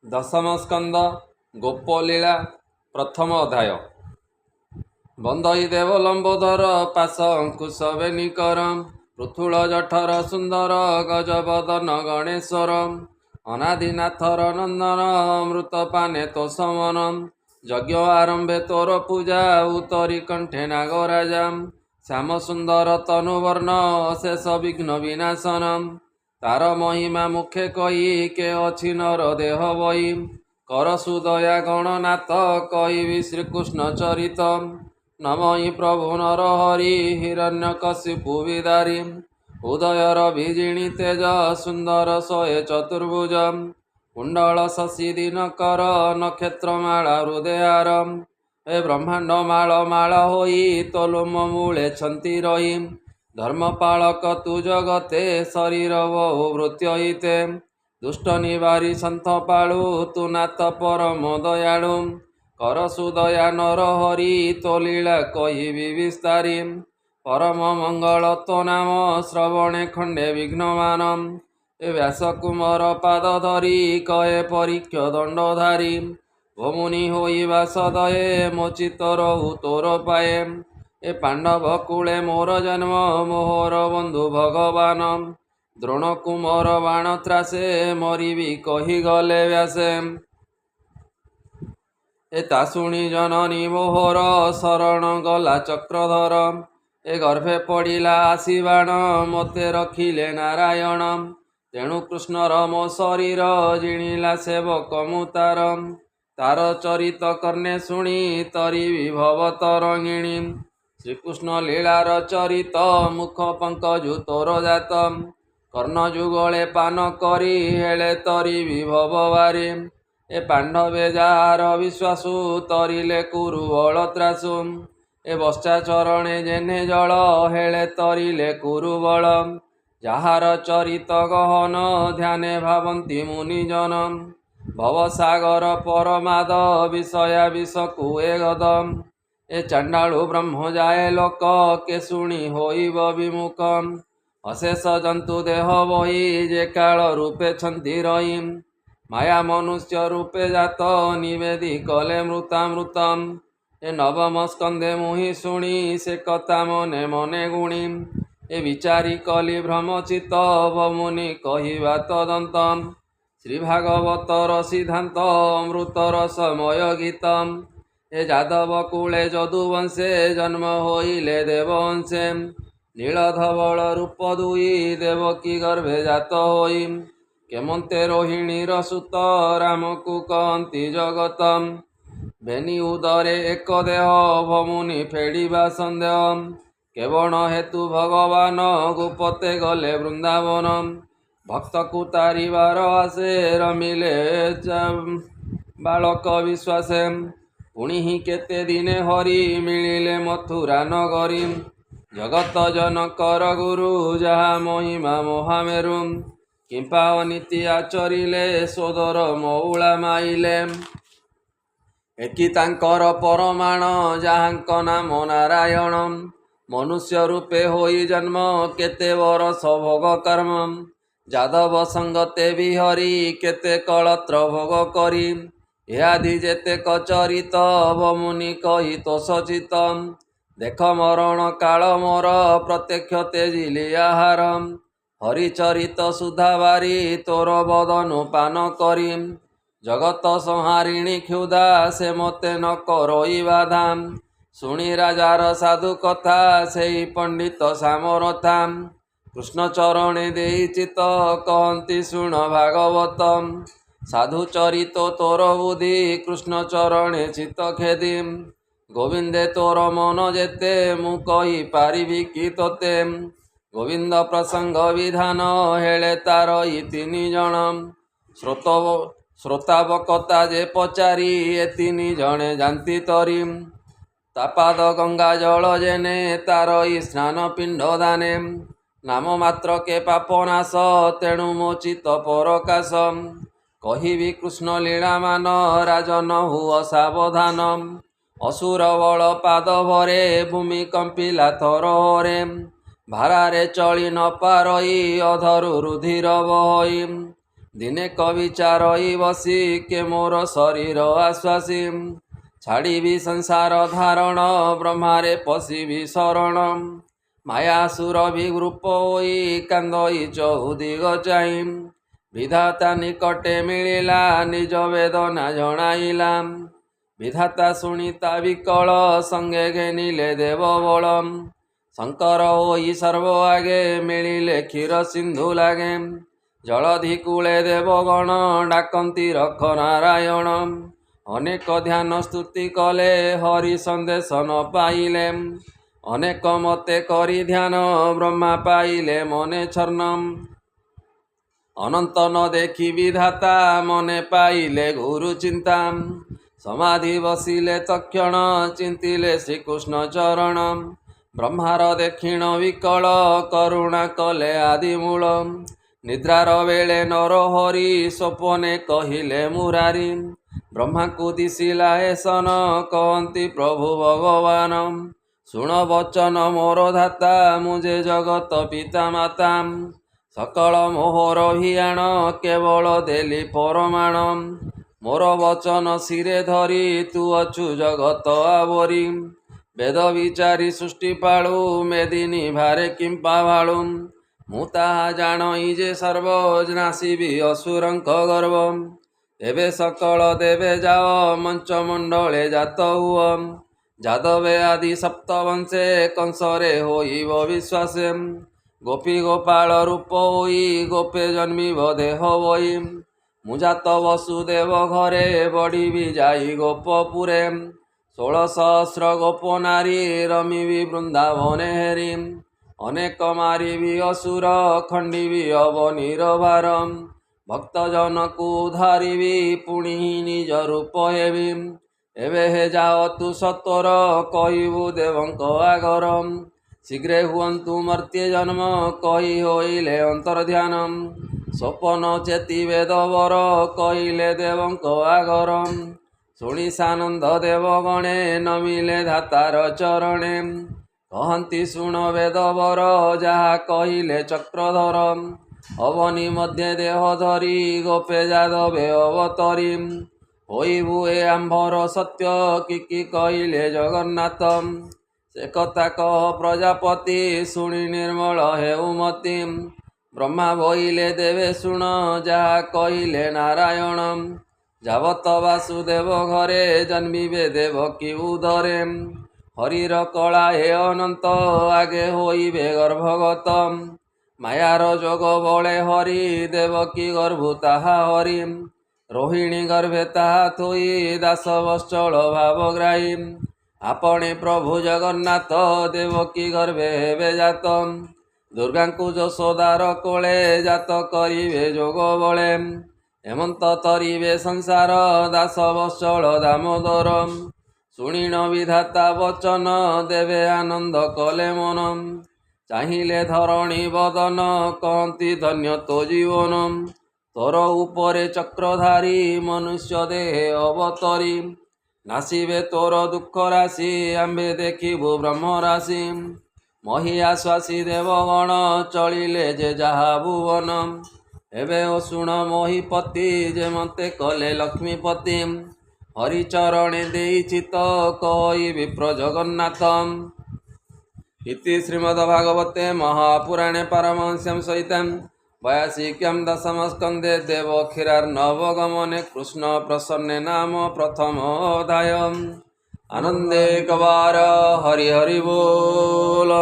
दशम स्कंद गोपलीला प्रथम अध्याय। बंदई देव लंबोदर पाश अंकुश बेनिकर पृथुल जठर सुंदर गजबदन गणेश्वर अनादिनाथर नंदन अमृत पाने तो समन यज्ञ आरंभे तोर पूजा उत्तरी कंठे नागराजा श्याम सुंदर तनुवर्ण अशेष विघ्न विनाशन तार महिमा मुखे कही के अछि नर देह बई कर सुदया गणनाथ कही श्रीकृष्ण चरित नमहि प्रभु नर हरि हिरण्यकशिपु विदारी उदयर विजिणी तेज सुंदर शये चतुर्भुज कुंडल शशि दिनकर नक्षत्रमाला हृदयार ए ब्रह्मांड माल माल होई तोलुम मूले छंती रही धर्मपालक तु जगते शरीर बहु वृत्तिते दुष्ट निवारी सन्थ पाळु तु नाथ परम दयालु कर सुदया नर हरि तो लीला कही विस्तारी परम मंगल तो नाम श्रवणे खंडे विघ्नमान ए व्यास कुमार पाद धरी कहे परीक्ष दंडधारी ओ मुनि होइबा सदये मोचित रहु तोर पाए ए पांडव कूले मोर जन्म मोहर बंधु भगवान द्रोण कुमार बाण त्रासे मरिबी कही गले व्यासे ए ता शुणी जननी मोहर शरण गला चक्रधर ए गर्भे पड़िला आसी बाण मते रखिले नारायण तेणु कृष्णर मो शरीर जिणिला सेवक मुतार तार चरित कर्णे शुणी तरी विभव तरंगिणी श्रीकृष्ण लीलार चरित मुख पंकजु तोर जात कर्ण जुगले पान करी हेले तरी विभव बारी ए पांडवे जार विश्वासु तरिले कुरु बल त्रासु ए बश्चाचरणे जेने जल हेले तरिले कुरु बल जाहार चरित गहन ध्याने भावन्ति मुनिजन भवसागर परमाद विषया विषकु ए गदम ए चंडालु ब्रह्म जाए लोक के शुणी होइब विमुख अशेष जंतु देह बही जे काल रूपे छंती रही माया मनुष्य रूपे जात निवेदी कले मृतामृतम ए नवम स्कंदे मुहि शुणी से कथा मने मने गुणी ए विचारी कली भ्रमचित मुनि कहिबा तदंतम श्री भागवतर सिद्धांत अमृतर समय गीतम ए जादव कूले जदुवंशे जन्म होइले देववंशे नीलधवल रूप दुई देवकी गर्भे जात होई केमंते रोहिणीर सुत रामकु कहन्ति जगतम बेनी उदरे एक देह भमुनि फेडिबा सन्देह केवण हेतु भगवान गुपते गले वृंदावन भक्तकु तारिबार आसे रमिले बालक विश्वासे पुणी ही केते दिने हरि मिलिले मथुरा नगरी जगत जनकर गुरु जहा महिमा महामेरु किंपा अनीति आचरिले सोदर मौला माइले एकी तांकर परमाण जहांक नाम नारायण मनुष्य रूपे होई जन्म केते बरस भोग कर्म जादव संगते बिहरी केते कलत्र भोग करी यादि जेते कचरित मुनि कही तो सचित देख मरण काल मोर प्रत्यक्ष तेजिली आहार हरिचरित सुधाबारी तोर बदनु पान करी जगत संहारिणी क्षुधा से मते न करई बाधा शुणी राजार साधु कथा से पंडित सामरथा कृष्ण चरणे देई चित कहन्ति शुण भागवतम साधु चरित तोर बुद्धि कृष्ण चरणे चित खेदी गोविंदे तोर मन जेते मु कही पारिबी कि तोते गोविंद प्रसंग विधान हेले तार तीन जन श्रोतावकता जे पचारी ए तीन जने जानती तरी तापाद गंगा जल जेने तार स्नान पिंड दाने नाम मात्र के पापनाश तेणु मोचित परकाश कहिबी कृष्ण लीला मान राजन हुआ सावधान असुर बल पाद भरे भूमि कंपिला थरहरे भारारे चली न पारई अधरु रुधिर बहई ଦିନେ କବିଚାରଇ ବସି କେ ମୋର ଶରୀର ଆଶ୍ୱାସୀ ଛାଡ଼ିବି ସଂସାର ଧାରଣ ବ୍ରହ୍ମାରେ ପଶିବି ଶରଣ ମାୟାସୁର ବିଗୃପ ହୋଇ କାନ୍ଦଇ ଚହୁଦିଗ ଚାହିଁ ବିଧାତା ନିକଟେ ମିଳିଲା ନିଜ ବେଦନା ଜଣାଇଲା ବିଧାତା ଶୁଣି ତା ବିକଳ ସଙ୍ଗେ ଘେନିଲେ ଦେବ ବଳ ଶଙ୍କର ହୋଇ ସର୍ବ ଆଗେ ମିଳିଲେ କ୍ଷୀର ସିନ୍ଧୁ ଲାଗେ ଜଳଧି କୂଳେ ଦେବଗଣ ଡାକନ୍ତି ରଖ ନାରାୟଣ ଅନେକ ଧ୍ୟାନ ସ୍ତୁତି କଲେ ହରି ସନ୍ଦେଶ ନ ପାଇଲେ ଅନେକ ମତେ କରି ଧ୍ୟାନ ବ୍ରହ୍ମା ପାଇଲେ ମନେ ଛର୍ଣ୍ଣ ଅନନ୍ତ ନ ଦେଖି ବିଧାତା ମନେ ପାଇଲେ ଗୁରୁ ଚିନ୍ତା ସମାଧି ବସିଲେ ତକ୍ଷଣ ଚିନ୍ତିଲେ ଶ୍ରୀକୃଷ୍ଣ ଚରଣ ବ୍ରହ୍ମାର ଦେଖିଣ ବିକଳ କରୁଣା କଲେ ଆଦିମୂଳ ନିଦ୍ରାର ବେଳେ ନର ହରି ସ୍ୱପନେ କହିଲେ ମୁରାରୀ ବ୍ରହ୍ମାକୁ ଦିଶିଲା ଏସନ କହନ୍ତି ପ୍ରଭୁ ଭଗବାନ ଶୁଣ ବଚନ ମୋର ଧାତା ମୁଁ ଯେ ଜଗତ ପିତା ମାତା ସକଳ ମୋହର ଭିଆଣ କେବଳ ଦେଲି ପରମାଣ ମୋର ବଚନ ଶିରେ ଧରି ତୁ ଅଛୁ ଜଗତ ଆବରି ବେଦ ବିଚାରି ସୃଷ୍ଟି ପାଳୁ ମେଦିନୀ ଭାରେ କିମ୍ପା ଭାଳୁ ମୁଁ ତାହା ଜାଣଇ ଯେ ସର୍ବ ନାସିବି ଅସୁରଙ୍କ ଗର୍ବ ଏବେ ସକଳ ଦେବେ ଯାଅ ମଞ୍ଚମଣ୍ଡଳେ ଜାତ ହୁଅ ଯାଦବେ ଆଦି ସପ୍ତବଂଶେ କଂସରେ ହୋଇବ ବିଶ୍ୱାସେ ଗୋପୀ ଗୋପାଳ ରୂପ ହୋଇ ଗୋପେ ଜନ୍ମିବ ଦେହ ବହି ମୁଁ ଜାତ ବସୁଦେବ ଘରେ ବଢ଼ିବି ଯାଇ ଗୋପପୁରେ 16,000 ଗୋପ ନାରୀ ରମିବି ବୃନ୍ଦାବନେ ହେରି ଅନେକ ମାରିବି ଅସୁର ଖଣ୍ଡିବି ଅବନୀର ଭାର ଭକ୍ତଜନକୁ ଧରିବି ପୁଣି ନିଜ ରୂପ ହେବି ଏବେ ହେ ଯାଅ ତୁ ସତ୍ୱର କହିବୁ ଦେବଙ୍କ ଆଗର ଶୀଘ୍ରେ ହୁଅନ୍ତୁ ମର୍ତ୍ତ୍ୟ ଜନ୍ମ କହି ହୋଇଲେ ଅନ୍ତର୍ଧ୍ୟାନ ସ୍ୱପନ ଚେତି ବେଦବର କହିଲେ ଦେବଙ୍କ ଆଗର ଶୁଣି ସାନନ୍ଦ ଦେବଗଣେ ନମିଲେ ଧାତାର ଚରଣେ କହନ୍ତି ଶୁଣ ବେଦବର ଯାହା କହିଲେ ଚକ୍ରଧର ଅବନୀ ମଧ୍ୟରେ ଦେହ ଧରି ଗୋପେ ଯାଦବେ ଅବତରୀ ହୋଇବୁ ଏ ଆମ୍ଭର ସତ୍ୟ କି କହିଲେ ଜଗନ୍ନାଥ ସେ କଥା କହ ପ୍ରଜାପତି ଶୁଣି ନିର୍ମଳ ହେଉ ମତି ବ୍ରହ୍ମା ବୋଇଲେ ଦେବେ ଶୁଣ ଯାହା କହିଲେ ନାରାୟଣ ଯାବତ ବାସୁଦେବ ଘରେ ଜନ୍ମିବେ ଦେବକୀ ଉଦରେ ହରିର କଳା ହେ ଅନନ୍ତ ଆଗେ ହୋଇବେ ଗର୍ଭଗତ ମାୟାର ଯୋଗ ବଳେ ହରି ଦେବକୀ ଗର୍ଭୁ ତାହା ହରି ରୋହିଣୀ ଗର୍ଭେ ତାହା ଥୋଇ ଦାସ ବତ୍ସଳ ଭାବଗ୍ରାହୀ আপনে প্রভু জগন্নাথ দেবকী গর্ভে হেবে জাত দুর্গাঙ্কু যশোদার কোলে জাত করিবে যোগ বলে হেমন্ত তরিবে সংসার দাস বৎসল দামোদর শুনিণ বিধাতা বচন দেবে আনন্দ কলে মন চাহিলে ধরণী বদন কহନ୍ତି ধন্য তো জীবন তোর উপরে চক্রধারী মনুষ্য দেহে অবতরী নাসিবে তোর দুঃখ রাশি আম্বে দেখিবু ব্রহ্ম রাশি মহি আশ্বাসী দেবগণ চলিলে যে যাহা ভুবন ଏବେ ଓ ଶୁଣ ମହିପତି ଯେ ମତେ କଲେ ଲକ୍ଷ୍ମୀପତି ହରିଚରଣେ ଦେଇଛି ତ କହିବି ପ୍ରଜଗନ୍ନାଥ ଇତି ଶ୍ରୀମଦ୍ଭାଗବତେ ମହାପୁରାଣେ ପାରମହଂସ୍ୟାଂ ସହିତାଂ ବୟାସିକ୍ୟାଂ ଦଶମସ୍କନ୍ଧେ ଦେବକ୍ଷୀରାର୍ଣ୍ଣବଗମନେ କୃଷ୍ଣ ପ୍ରସନ୍ନେ ନାମ ପ୍ରଥମ ଅଧ୍ୟାୟ ଆନନ୍ଦେ କବାର ହରି ହରି ବୋଲ।